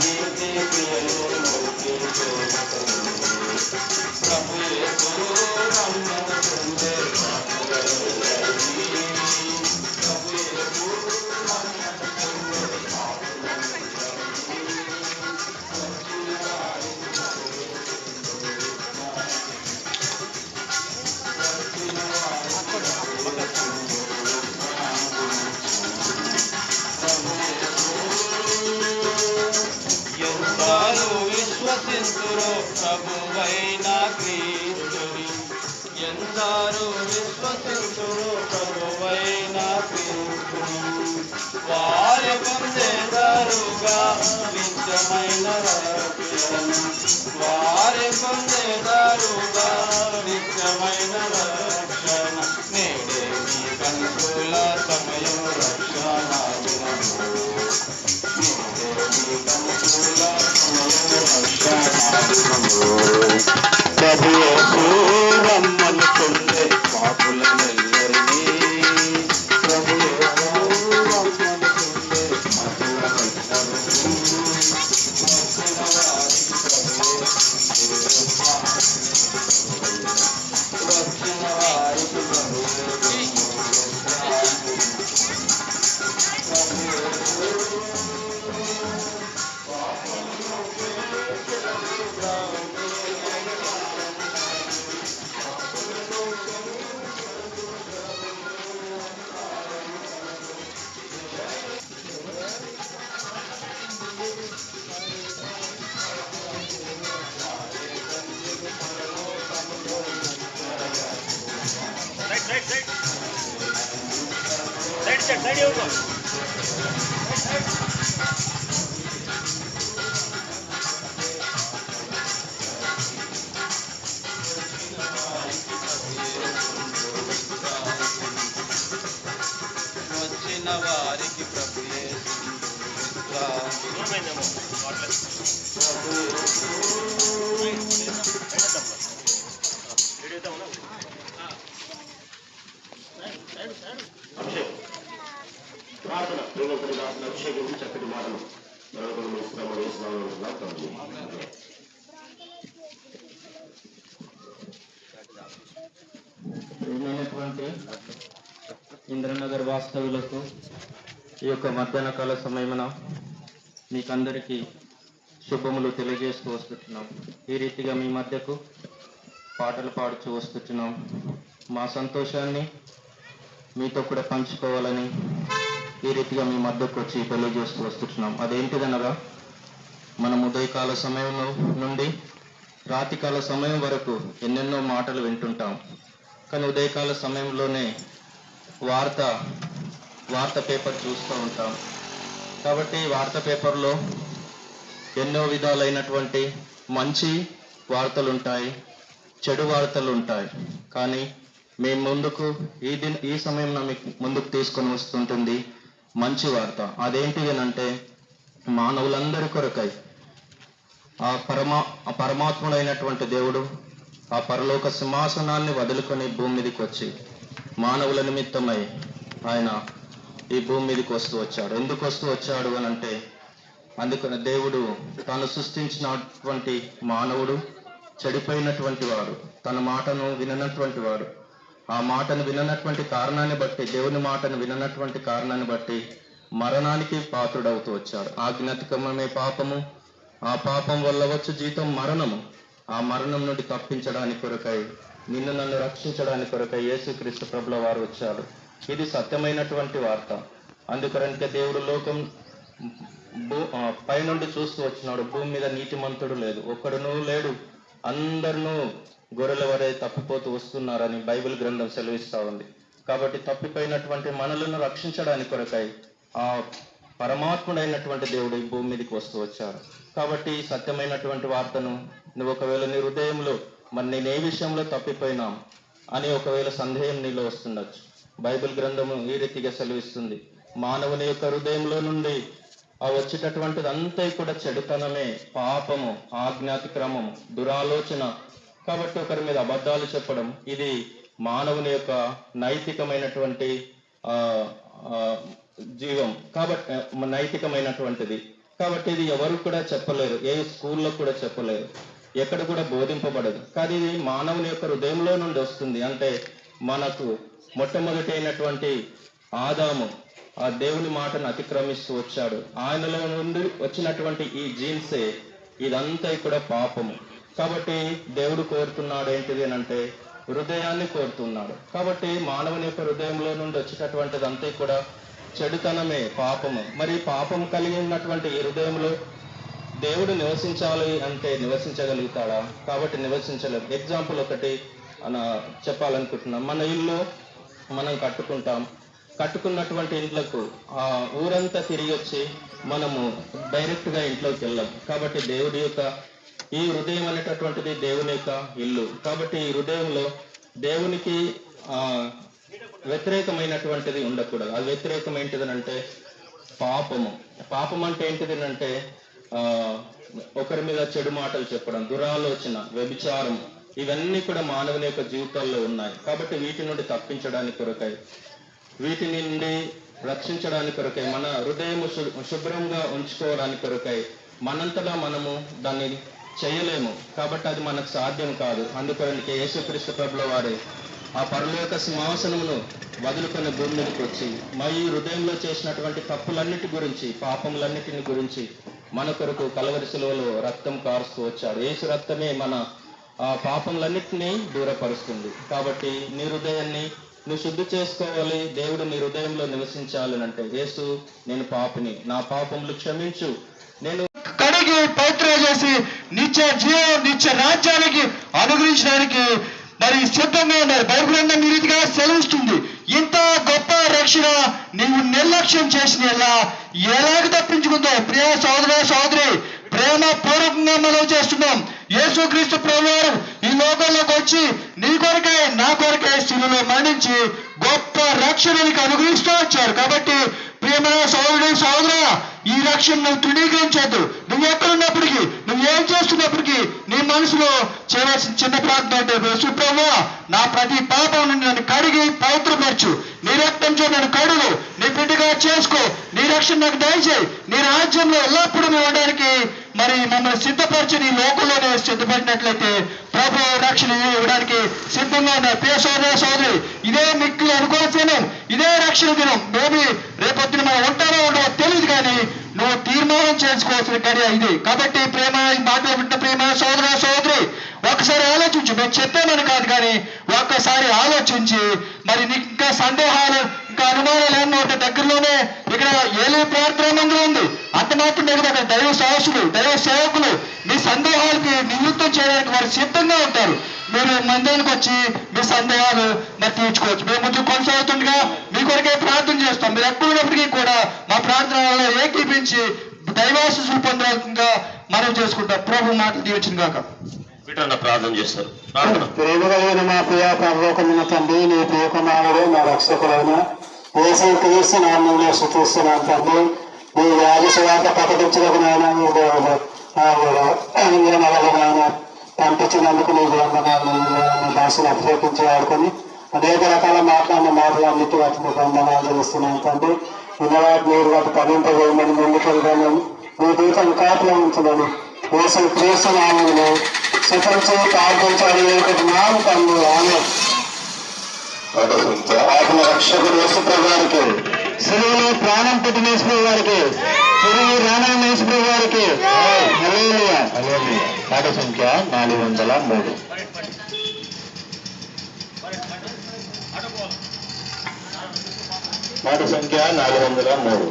నీతి క్రియలు నోటి ప్రభు యేసు రమ్మనుచుండే ప్రభు యేసు ఎందరూ విశ్వసింతురో ప్రభువైన క్రీస్తుని ఎందరూ విశ్వసింతురో ప్రభువైన క్రీస్తుని వారి పొందేదరుగా నిత్యమైన రక్షణ వారి పొందేదరుగా నిత్యమైన రక్షణ నేడే మీ కనుకూల సమయం రక్షణ ప్రభు యేసు రమ్మనుచుండే పాపులనెల్లరినీ ప్రభు యేసు రమ్మనుచుండే పాపులనెల్లరినీ వచ్చిన వారికి వచ్చిన వారికి ప్రభు యేసు ప్రార్థన అభిషేకం చక్కటి మాటలు ప్రియమైనటువంటి ఇంద్రనగర్ వాస్తవులకు ఈ యొక్క మధ్యాహ్న కాల సమయమున మీకందరికీ శుభములు తెలియజేస్తూ వస్తున్నాం. ఈ రీతిగా మీ మధ్యకు పాటలు పాడుతూ వస్తున్నాం. మా సంతోషాన్ని మీతో కూడా పంచుకోవాలని ఈ రీతిగా మీ మధ్యకు వచ్చి తెలియజేస్తూ వస్తున్నాం. అదేంటిదనగా మనం ఉదయకాల సమయం నుండి రాత్రికాల సమయం వరకు ఎన్నెన్నో మాటలు వింటుంటాం. కానీ ఉదయకాల సమయంలోనే వార్త పేపర్ చూస్తూ ఉంటాం. కాబట్టి వార్త పేపర్లో ఎన్నో విధాలైనటువంటి మంచి వార్తలు ఉంటాయి, చెడు వార్తలు ఉంటాయి. కానీ మేము ముందుకు ఈ సమయంలో మీకు ముందుకు తీసుకొని వస్తుంటుంది మంచి వార్త. అదేంటిది అంటే మానవులందరి కొరకై ఆ పరమాత్ముడైనటువంటి దేవుడు ఆ పరలోక సింహాసనాన్ని వదులుకొని భూమి మీదకి వచ్చి మానవుల నిమిత్తమై ఆయన ఈ భూమి మీదకి వస్తూ వచ్చాడు. ఎందుకు వస్తూ వచ్చాడు అని అంటే అందుకని దేవుడు తాను సృష్టించినటువంటి మానవుడు చెడిపోయినటువంటి వాడు, తన మాటను విననటువంటి వాడు. ఆ మాటను విననటువంటి కారణాన్ని బట్టి, దేవుని మాటను విననటువంటి కారణాన్ని బట్టి మరణానికి పాత్రుడవుతూ వచ్చాడు. ఆజ్ఞాతిక్రమమే పాపము, ఆ పాపం వల్ల వచ్చు జీతం మరణము. ఆ మరణం నుండి తప్పించడానికి కొరకై, నిన్ను నన్ను రక్షించడానికి కొరకై యేసుక్రీస్తు ప్రభుల వారు వచ్చాడు. ఇది సత్యమైనటువంటి వార్త. అందుకొరకే దేవుడు లోకం పైనుండి చూస్తూ వచ్చినాడు. భూమి మీద నీతిమంతుడు లేదు, ఒక్కడునూ లేడు, అందరినూ గొర్రెల వరే తప్పిపోతూ వస్తున్నారని బైబిల్ గ్రంథం సెలవిస్తూ ఉంది. కాబట్టి తప్పిపోయినటువంటి మనలను రక్షించడానికి కొరకై ఆ పరమాత్ముడైనటువంటి దేవుడు ఈ భూమి మీదకి వస్తూ వచ్చాడు. కాబట్టి సత్యమైనటువంటి వార్తను నువ్వు ఒకవేళ నీ హృదయంలో మరి నేను ఏ విషయంలో తప్పిపోయినాం అని ఒకవేళ సందేహం నీలో వస్తుండొచ్చు. బైబిల్ గ్రంథము ఈ రీతిగా సెలవిస్తుంది, మానవుని యొక్క హృదయంలో నుండి ఆ వచ్చేటటువంటిది అంతా కూడా చెడుతనమే, పాపము, ఆజ్ఞాతిక్రమము, దురాలోచన. కాబట్టి ఒకరి మీద అబద్ధాలు చెప్పడం ఇది మానవుని యొక్క నైతికమైనటువంటి జీవం. కాబట్టి నైతికమైనటువంటిది. కాబట్టి ఇది ఎవరు కూడా చెప్పలేరు, ఏ స్కూల్లో కూడా చెప్పలేరు, ఎక్కడ కూడా బోధింపబడదు. కానీ ఇది మానవుని యొక్క హృదయంలో నుండి వస్తుంది. అంటే మనకు మొట్టమొదటి అయినటువంటి ఆదాము ఆ దేవుని మాటను అతిక్రమిస్తూ వచ్చాడు. ఆయనలో నుండి వచ్చినటువంటి ఈ జీన్సే ఇదంతా కూడా పాపము. కాబట్టి దేవుడు కోరుతున్నాడు ఏంటిది అని అంటే హృదయాన్ని కోరుతున్నాడు. కాబట్టి మానవుని యొక్క హృదయంలో నుండి వచ్చేటటువంటిదంతా కూడా చెడుతనమే, పాపము. మరి పాపం కలిగి ఉన్నటువంటి ఈ హృదయంలో దేవుడు నివసించాలి అంటే నివసించగలుగుతాడా? కాబట్టి నివసించలేదు. ఎగ్జాంపుల్ ఒకటి చెప్పాలనుకుంటున్నాం. మన ఇల్లు మనం కట్టుకుంటాం. కట్టుకున్నటువంటి ఇంట్లకు ఆ ఊరంతా తిరిగి వచ్చి మనము డైరెక్ట్గా ఇంట్లోకి వెళ్ళాం. కాబట్టి దేవుడి యొక్క ఈ హృదయం అనేటటువంటిది దేవుని యొక్క ఇల్లు. కాబట్టి ఈ హృదయంలో దేవునికి వ్యతిరేకమైనటువంటిది ఉండకూడదు. అది వ్యతిరేకం ఏంటిదనంటే పాపము. పాపం అంటే ఏంటిదనంటే ఒకరి మీద చెడు మాటలు చెప్పడం, దురాలోచన, వ్యభిచారం, ఇవన్నీ కూడా మానవుని యొక్క జీవితాల్లో ఉన్నాయి. కాబట్టి వీటి నుండి తప్పించడానికి కొరకై, వీటి నుండి రక్షించడానికి కొరకై, మన హృదయం శుభ్రంగా ఉంచుకోవడానికి కొరకై మనంతటా మనము దాన్ని చేయలేము. కాబట్టి అది మనకు సాధ్యం కాదు. అందుకని యేసుక్రీస్తు ప్రభుల వారే ఆ పరలోక సింహాసనమును వదులుకొని భూమి మీదకి వచ్చి మా ఈ హృదయంలో చేసినటువంటి తప్పులన్నిటి గురించి, పాపములన్నిటిని గురించి మన కొరకు కలవరి శిలువలో రక్తం కారుస్తూ వచ్చాడు. యేసు రక్తమే మన ఆ పాపములన్నిటినీ దూరపరుస్తుంది. కాబట్టి నీ హృదయాన్ని నువ్వు శుద్ధి చేసుకోవాలి. దేవుడు నీ హృదయంలో నివసించాలి అంటే యేసు, నేను పాపిని, నా పాపములు క్షమించు, నేను కడిగి పవిత్ర చేసి నిత్య జీవం, నిత్య రాజ్యానికి అనుగ్రహించడానికి మరి సిద్ధంగా ఉన్నారు. బైబిల్ అన్న ఈ రీతిగా సెలవిస్తుంది. ఇంత గొప్ప రక్షణ నీవు నిర్లక్ష్యం చేసిన ఎలాగ తప్పించుకుందో ప్రియ సోదర సోదరి, ప్రేమ పూర్వకంగా మనం చేస్తున్నాం. యేసుక్రీస్తు ప్రభువారు ఈ లోకంలోకి వచ్చి నీ కొరకై నా కొరకై శిలువలో మరణించి గొప్ప రక్షణకి అనుగ్రహిస్తూ వచ్చారు. కాబట్టి ప్రియమైన సోదరుడు సోదరా, ఈ రక్షణ నువ్వు తృణీకరించొద్దు. నువ్వు ఎక్కడున్నప్పటికీ, నువ్వు ఏం చేస్తున్నప్పటికీ నీ మనసులో చేయవలసిన చిన్న ప్రార్థన అంటే, ప్రభువా నా ప్రతి పాపం నుండి నన్ను కడిగి పవిత్రపరచు, నీ రక్తంతో నన్ను కడుగు, నీ బిడ్డగా చేసుకో, నీ రక్షణ నాకు దయచేయి, నీ రాజ్యంలో ఎల్లప్పుడూ మేము ఉండడానికి మరి మమ్మల్ని సిద్ధపరిచి నీ లోకంలోనే సిద్ధపడినట్లయితే ప్రభు రక్షణ ఇవ్వడానికి సిద్ధంగా ఉన్నారు. ప్రియ సోదర సోదరి, ఇదే మిక్కులు అనుకోవాల్సిన ఇదే రక్షణ దినం. మేబీ రేపొద్దున మనం ఉంటారో ఉండవో తెలియదు, కానీ నువ్వు తీర్మానం చేసుకోవాల్సిన గడియ ఇది. కాబట్టి ప్రేమ మాట్లాడుతున్న ప్రేమ సోదర సోదరి, ఒకసారి ఆలోచించు. మేము చెప్పామని కాదు, కానీ ఒక్కసారి ఆలోచించి మరి నీకు ఇంకా సందేహాలు, ఇంకా అనుమానాలు ఏమన్నా ఉంటే దగ్గరలోనే ఇక్కడ ఏలీ ప్రార్థన మందిరం ఉంది. అంత మాత్రం దగ్గర అక్కడ దైవ సాహసులు, దైవ సేవకులు మీ సందేహాలకి నివృత్తం చేయడానికి వారు సిద్ధంగా ఉంటారు. మీరు మందిరానికి వచ్చి మీ సందేహాలు మరి తీర్చుకోవచ్చు. మేము ముందు కొనసాగుతుండగా మీ కొరకే ప్రార్థన చేస్తాం. మీరు ఎక్కడున్నప్పటికీ కూడా మా ప్రార్థనలో ఏకీపించి దైవాశీస్సులు పొందాల్సిందిగా మనం చేసుకుంటాం. ప్రభు మాటలు దీవించిన గాక. వీటన్న ప్రార్థన చేస్తారు. ప్రేమ కలిగిన మా ప్రియ పరలోకమున్న తండ్రి, నీ ప్రియ కుమారుడు మా రక్షకుడైన యేసుక్రీస్తు నామములో స్తుతిస్తున్నాను తండ్రి. నీ వ్యాధి సువార్త ప్రకటించడానికి నాయన నీ దేవుడు నాయన పంపించినందుకు నీ వందనాలు. నీ భాషను అభిషేకించి ఆడుకొని అనేక రకాల మాట్లాడిన మాటలన్నిటి వాటిని వందనాలు తెలుస్తున్నాను తండ్రి. ఇన్నవాటి మీరు వాటి పనింపవేయమని ముందుకెళ్దామని నీ దీపం కాపులో ఉంచమని యేసుక్రీస్తు నామములో సుఖించి ప్రార్థించాలి నామ తండ్రి. ఆమె ఆత్మ రక్షకుడు యేసుప్రభు వారికి, సిలువలో ప్రాణం పెట్టిన యేసుప్రభు వారికి, తిరిగి రానాయన యేసుప్రభు వారికి హల్లెలూయా. పాట సంఖ్య 403. పాట సంఖ్య 403.